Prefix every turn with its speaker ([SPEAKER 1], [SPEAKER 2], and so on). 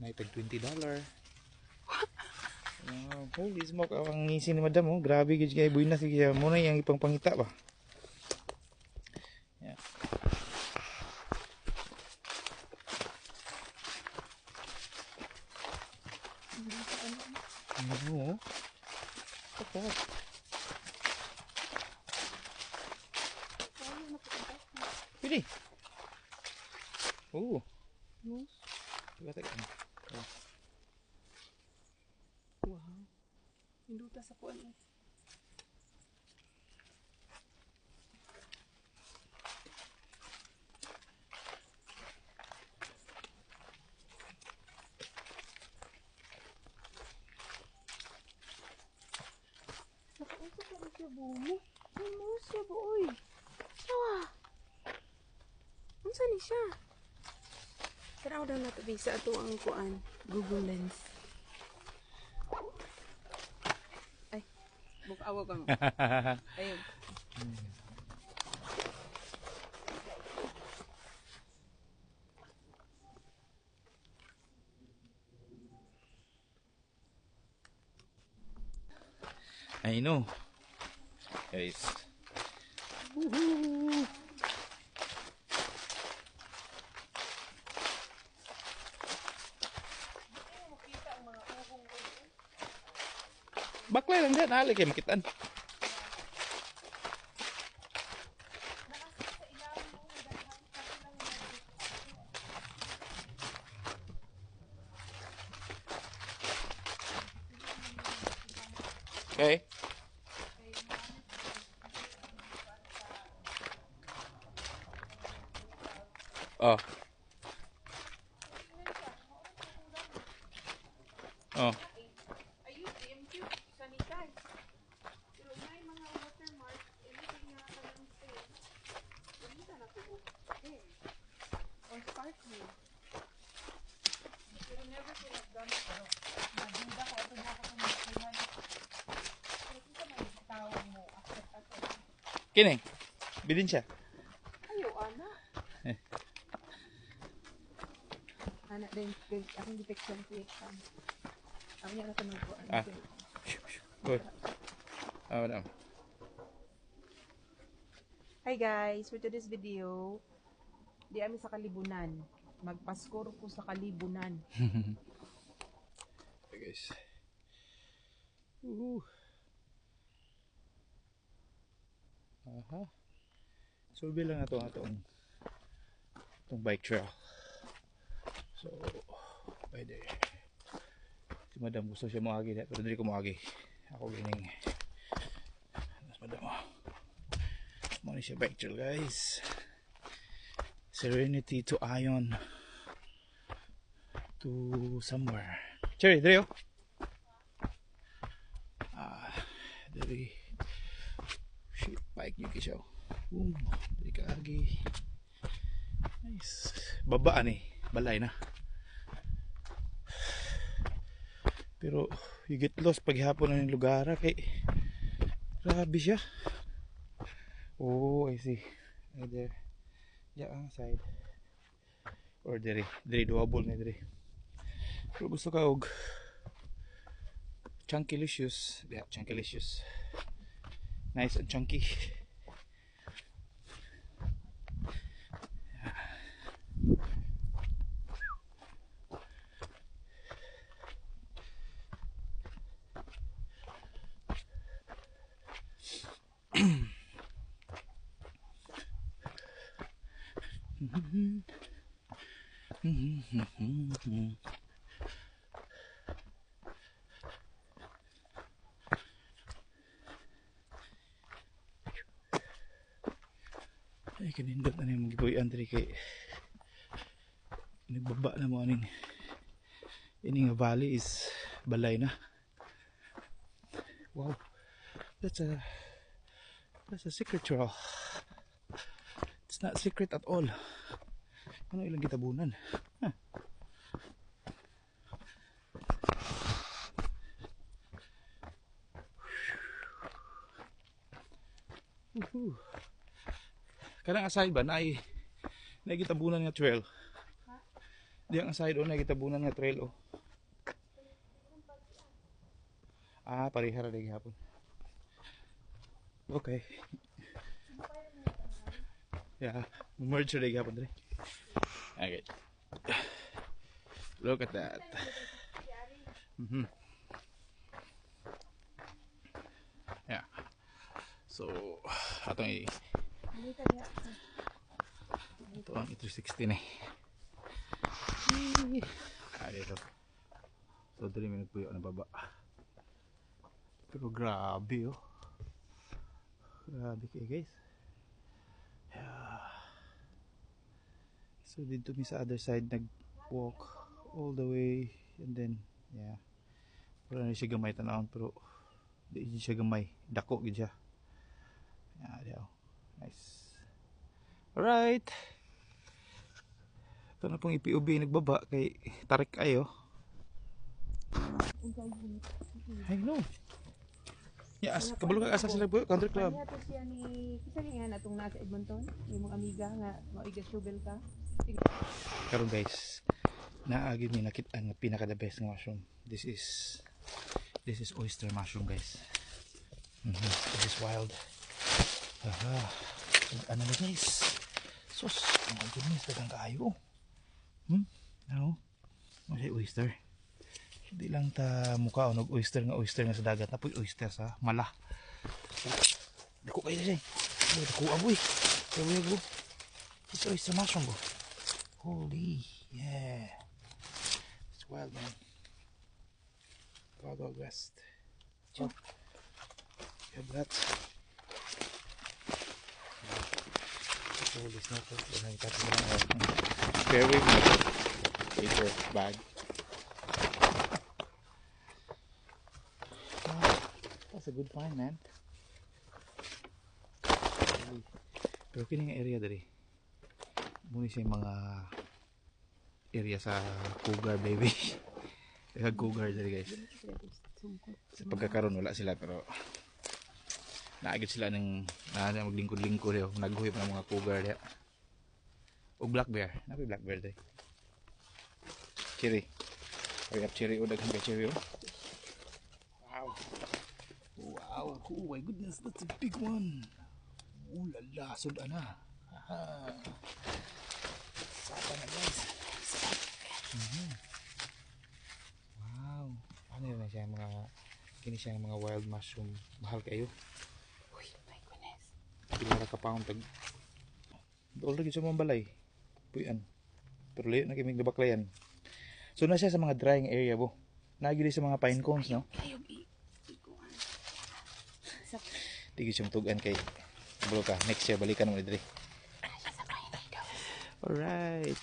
[SPEAKER 1] May tag $20. Holy smoke, ang ngisi ni madam, oh. Grabe gid kay buhay na sige mo na yang ipang pangita ba. Yeah. Ano? Tapat. Pili. Oh. Taga.
[SPEAKER 2] Wow. Hinduta sa kuan. Nakausap ka siya bumo. Ano siya boy? Sawa. Unsa ni siya? Tara daw na to bisa ato ang kuan. Google Lens. Ay. Bukawa kang. Ayun.
[SPEAKER 1] I know. Guys. Woohoo! Baklay lang dyan, ali kayo makitaan. Okay. Oh. Oh.
[SPEAKER 2] Ayun, DMQ, sanitize. Pero may mga watermark, anything na kanang sale. Ganito na po. Okay. Or sparkling. Pero never could have done it. Nagduda ko, ito na ako tumikilan. Pero kung sa may tawag mo, accept ako.
[SPEAKER 1] Kini. Bilin siya.
[SPEAKER 2] Ayaw, anak. Anak din, akong detection plate ka. Ang yan ako nagpuan.
[SPEAKER 1] Ah. Good. Oh, no.
[SPEAKER 2] Hi guys, for today's video, di kami sa Kalibunan. Magpaskor ko sa Kalibunan.
[SPEAKER 1] Okay, guys. Aha. So bilang na itong bike trail. So, pwede. Si madam gusto siya muagi na, pero hindi ko muagi. Ako gining. Mas madam mo. Muna siya bike trail, guys. Serenity to Ion. To somewhere. Cherry, Drio. Dari. Shit, bike nyo kisyaw. Boom. Dari ka lagi. Nice. Babaan eh. Balay na. Pero you get lost pag hapon na yung lugar kay grabe siya. Oh, I see. Either ang side or diri doable na diri. Pero gusto ka og chunky-licious. Yeah, chunky-licious. Nice and chunky. Ay, kanindot na yung magibuyan diri kay nagbaba na mo aning ining valley is balay na. Wow, that's a secret trail. It's not secret at all. Ano ilang gitabunan? Huh. Kanang aside ba na gitabunan nga trail? Di ang side o na gitabunan nga trail o. Parihara lagi hapon. Okay. Yeah, merge lagi hapon dre. Okay. Look at that. Yeah. So, atong ito ang 360 na dito. So, 3 minutes po yun na baba. Pero grabe oh. Grabe kayo guys. Yeah. So, dito mi sa other side nag-walk all the way and then, yeah. Wala na siya gamay tanawon pero di siya gamay. Dako gid siya. Yeah, nice. Alright. Ito na pong IPOB nagbaba kay tarik ayo. I know. Yes, kabalo ka asa sila po, country club.
[SPEAKER 2] Ano to siya ni kisa nga natong nasa Edmonton, imong amiga nga maiga shubel ka.
[SPEAKER 1] Karon guys, naagi mi nakit-an nga pinaka the best nga mushroom. This is oyster mushroom guys. This is wild. Ano na guys? Sus, oh my goodness, dagang kaayo. Ano? Masay oyster. Hindi lang ta mukha o oyster nga sa dagat. Napoy oyster sa mala. Dako kayo siya. Dako aboy. Sabi ko. It's oyster mushroom bro. Holy, yeah. It's wild man. Wild West. Oh. You have that. Holy snowflake. Very nice paper bag. That's a good find, man. Pero kini nga area dari. Muna siya mga area sa cougar baby. Kaya cougar dari guys. Sa pagkakaroon wala sila pero naagit sila ng maglingkod-lingkod yo. Naghuhi pa ng mga cougar diya. O black bear. Napi black bear dari. Cherry. Hurry up cherry o daghang kay cherry o. Wow. Wow, oh my goodness, that's a big one. Oh la la, suda na. Sapa na guys. Wow. Ano yun na siya kini siya mga wild mushroom. Mahal kayo. Uy, my goodness. Pilara ka pa akong tag. Already sa mga balay. Puyan. Pero layo na kimig nabaklayan. So na siya sa mga drying area bo. Nagili sa mga pine cones, no? Tigil siyang tugan kay bro ka. Next year balikan mo diri. Alright.